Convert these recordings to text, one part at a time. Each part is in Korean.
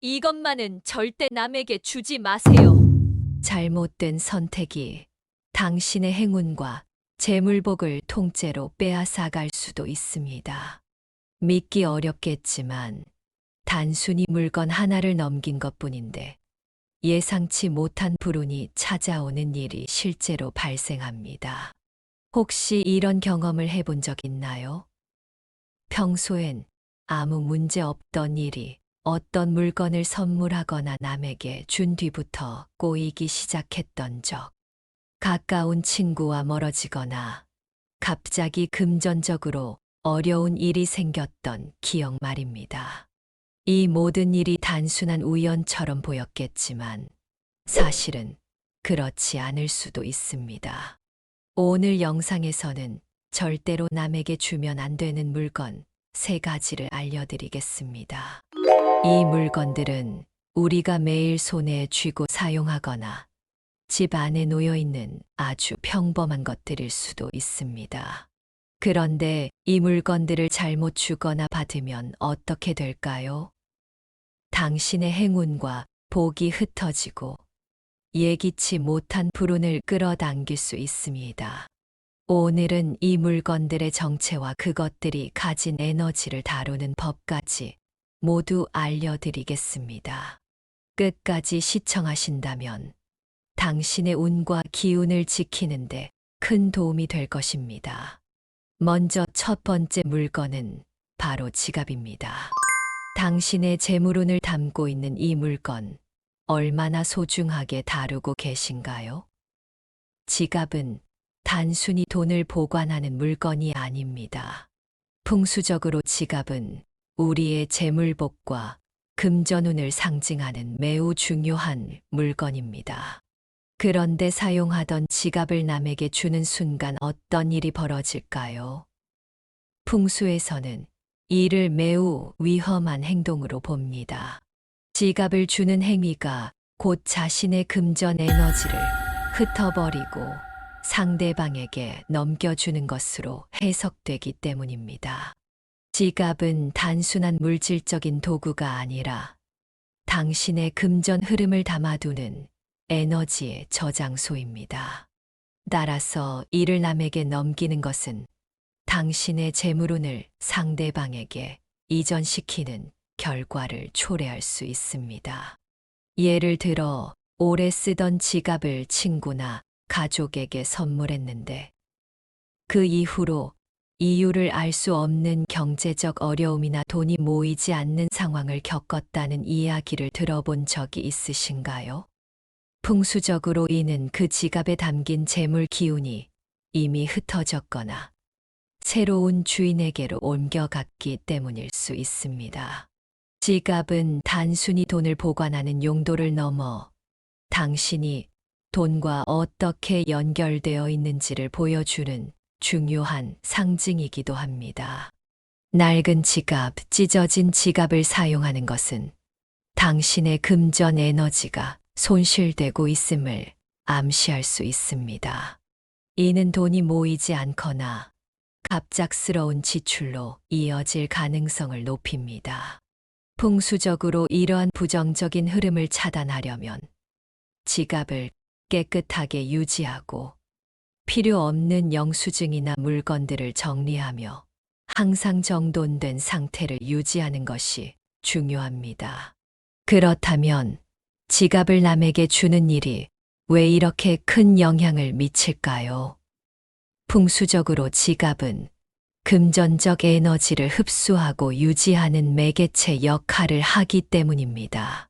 이것만은 절대 남에게 주지 마세요. 잘못된 선택이 당신의 행운과 재물복을 통째로 빼앗아갈 수도 있습니다. 믿기 어렵겠지만 단순히 물건 하나를 넘긴 것뿐인데 예상치 못한 불운이 찾아오는 일이 실제로 발생합니다. 혹시 이런 경험을 해본 적 있나요? 평소엔 아무 문제 없던 일이 어떤 물건을 선물하거나 남에게 준 뒤부터 꼬이기 시작했던 적. 가까운 친구와 멀어지거나 갑자기 금전적으로 어려운 일이 생겼던 기억 말입니다. 이 모든 일이 단순한 우연처럼 보였겠지만 사실은 그렇지 않을 수도 있습니다. 오늘 영상에서는 절대로 남에게 주면 안 되는 물건 3가지를 알려드리겠습니다. 이 물건들은 우리가 매일 손에 쥐고 사용하거나 집 안에 놓여 있는 아주 평범한 것들일 수도 있습니다. 그런데 이 물건들을 잘못 주거나 받으면 어떻게 될까요? 당신의 행운과 복이 흩어지고 예기치 못한 불운을 끌어당길 수 있습니다. 오늘은 이 물건들의 정체와 그것들이 가진 에너지를 다루는 법까지 모두 알려드리겠습니다. 끝까지 시청하신다면 당신의 운과 기운을 지키는데 큰 도움이 될 것입니다. 먼저 첫 번째 물건은 바로 지갑입니다. 당신의 재물운을 담고 있는 이 물건, 얼마나 소중하게 다루고 계신가요? 지갑은 단순히 돈을 보관하는 물건이 아닙니다. 풍수적으로 지갑은 우리의 재물복과 금전운을 상징하는 매우 중요한 물건입니다. 그런데 사용하던 지갑을 남에게 주는 순간 어떤 일이 벌어질까요? 풍수에서는 이를 매우 위험한 행동으로 봅니다. 지갑을 주는 행위가 곧 자신의 금전 에너지를 흩어버리고 상대방에게 넘겨주는 것으로 해석되기 때문입니다. 지갑은 단순한 물질적인 도구가 아니라 당신의 금전 흐름을 담아두는 에너지의 저장소입니다. 따라서 이를 남에게 넘기는 것은 당신의 재물운을 상대방에게 이전시키는 결과를 초래할 수 있습니다. 예를 들어 오래 쓰던 지갑을 친구나 가족에게 선물했는데 그 이후로 이유를 알 수 없는 경제적 어려움이나 돈이 모이지 않는 상황을 겪었다는 이야기를 들어본 적이 있으신가요? 풍수적으로 이는 그 지갑에 담긴 재물 기운이 이미 흩어졌거나 새로운 주인에게로 옮겨갔기 때문일 수 있습니다. 지갑은 단순히 돈을 보관하는 용도를 넘어 당신이 돈과 어떻게 연결되어 있는지를 보여주는 중요한 상징이기도 합니다. 낡은 지갑, 찢어진 지갑을 사용하는 것은 당신의 금전 에너지가 손실되고 있음을 암시할 수 있습니다. 이는 돈이 모이지 않거나 갑작스러운 지출로 이어질 가능성을 높입니다. 풍수적으로 이러한 부정적인 흐름을 차단하려면 지갑을 깨끗하게 유지하고 필요 없는 영수증이나 물건들을 정리하며 항상 정돈된 상태를 유지하는 것이 중요합니다. 그렇다면 지갑을 남에게 주는 일이 왜 이렇게 큰 영향을 미칠까요? 풍수적으로 지갑은 금전적 에너지를 흡수하고 유지하는 매개체 역할을 하기 때문입니다.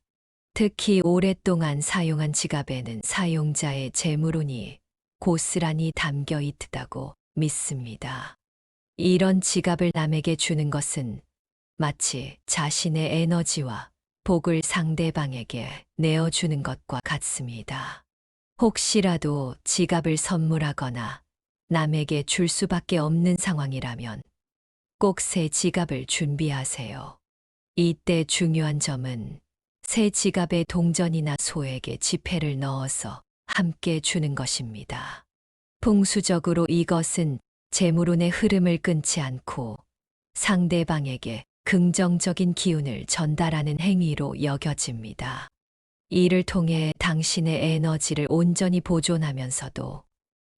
특히 오랫동안 사용한 지갑에는 사용자의 재물운이 고스란히 담겨 있다고 믿습니다. 이런 지갑을 남에게 주는 것은 마치 자신의 에너지와 복을 상대방에게 내어주는 것과 같습니다. 혹시라도 지갑을 선물하거나 남에게 줄 수밖에 없는 상황이라면 꼭 새 지갑을 준비하세요. 이때 중요한 점은 새 지갑에 동전이나 소액의 지폐를 넣어서 함께 주는 것입니다. 풍수적으로 이것은 재물운의 흐름을 끊지 않고 상대방에게 긍정적인 기운을 전달하는 행위로 여겨집니다. 이를 통해 당신의 에너지를 온전히 보존하면서도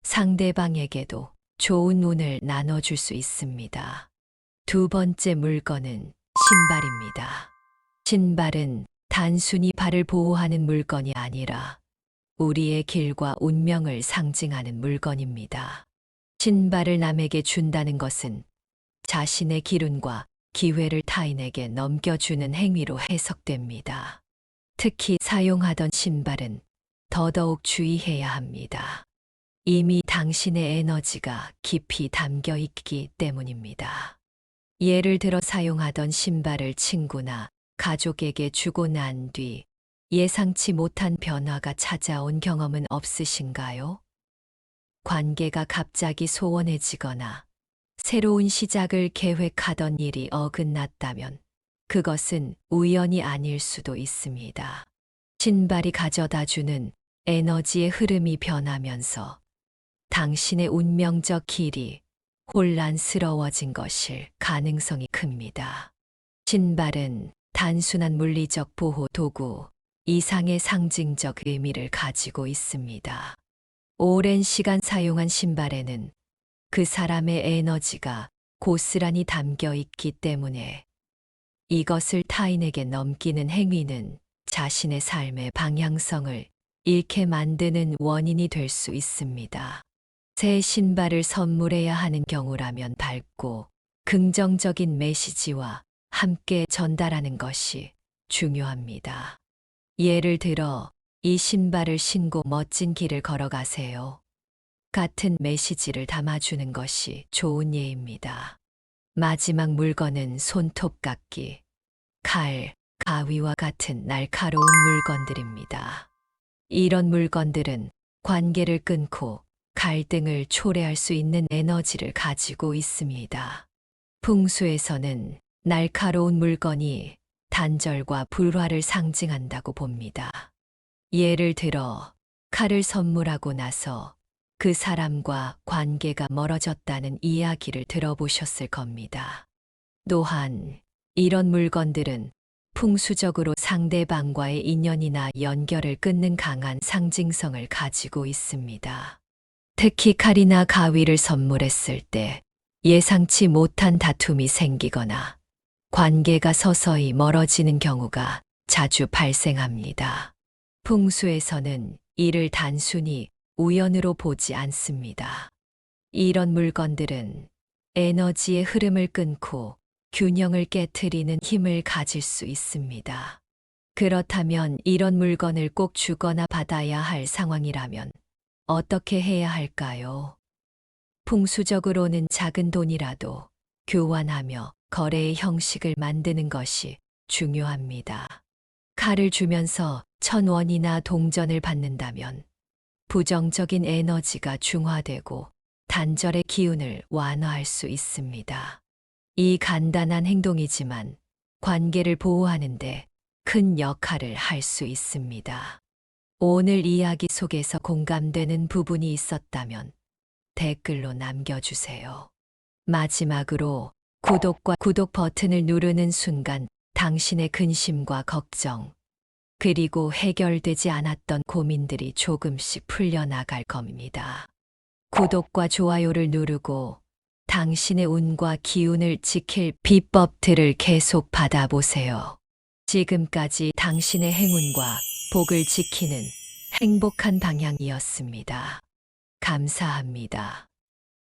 상대방에게도 좋은 운을 나눠줄 수 있습니다. 두 번째 물건은 신발입니다. 신발은 단순히 발을 보호하는 물건이 아니라 우리의 길과 운명을 상징하는 물건입니다. 신발을 남에게 준다는 것은 자신의 기운과 기회를 타인에게 넘겨주는 행위로 해석됩니다. 특히 사용하던 신발은 더더욱 주의해야 합니다. 이미 당신의 에너지가 깊이 담겨 있기 때문입니다. 예를 들어 사용하던 신발을 친구나 가족에게 주고 난 뒤 예상치 못한 변화가 찾아온 경험은 없으신가요? 관계가 갑자기 소원해지거나 새로운 시작을 계획하던 일이 어긋났다면 그것은 우연이 아닐 수도 있습니다. 신발이 가져다 주는 에너지의 흐름이 변하면서 당신의 운명적 길이 혼란스러워진 것일 가능성이 큽니다. 신발은 단순한 물리적 보호 도구 이상의 상징적 의미를 가지고 있습니다. 오랜 시간 사용한 신발에는 그 사람의 에너지가 고스란히 담겨 있기 때문에 이것을 타인에게 넘기는 행위는 자신의 삶의 방향성을 잃게 만드는 원인이 될 수 있습니다. 새 신발을 선물해야 하는 경우라면 밝고 긍정적인 메시지와 함께 전달하는 것이 중요합니다. 예를 들어, 이 신발을 신고 멋진 길을 걸어가세요. 같은 메시지를 담아주는 것이 좋은 예입니다. 마지막 물건은 손톱깎이, 칼, 가위와 같은 날카로운 물건들입니다. 이런 물건들은 관계를 끊고 갈등을 초래할 수 있는 에너지를 가지고 있습니다. 풍수에서는 날카로운 물건이 단절과 불화를 상징한다고 봅니다. 예를 들어, 칼을 선물하고 나서 그 사람과 관계가 멀어졌다는 이야기를 들어보셨을 겁니다. 또한 이런 물건들은 풍수적으로 상대방과의 인연이나 연결을 끊는 강한 상징성을 가지고 있습니다. 특히 칼이나 가위를 선물했을 때 예상치 못한 다툼이 생기거나 관계가 서서히 멀어지는 경우가 자주 발생합니다. 풍수에서는 이를 단순히 우연으로 보지 않습니다. 이런 물건들은 에너지의 흐름을 끊고 균형을 깨트리는 힘을 가질 수 있습니다. 그렇다면 이런 물건을 꼭 주거나 받아야 할 상황이라면 어떻게 해야 할까요? 풍수적으로는 작은 돈이라도 교환하며 거래의 형식을 만드는 것이 중요합니다. 칼을 주면서 1,000원이나 동전을 받는다면 부정적인 에너지가 중화되고 단절의 기운을 완화할 수 있습니다. 이 간단한 행동이지만 관계를 보호하는데 큰 역할을 할 수 있습니다. 오늘 이야기 속에서 공감되는 부분이 있었다면 댓글로 남겨주세요. 마지막으로 구독 버튼을 누르는 순간 당신의 근심과 걱정, 그리고 해결되지 않았던 고민들이 조금씩 풀려나갈 겁니다. 구독과 좋아요를 누르고 당신의 운과 기운을 지킬 비법들을 계속 받아보세요. 지금까지 당신의 행운과 복을 지키는 행복한 방향이었습니다. 감사합니다.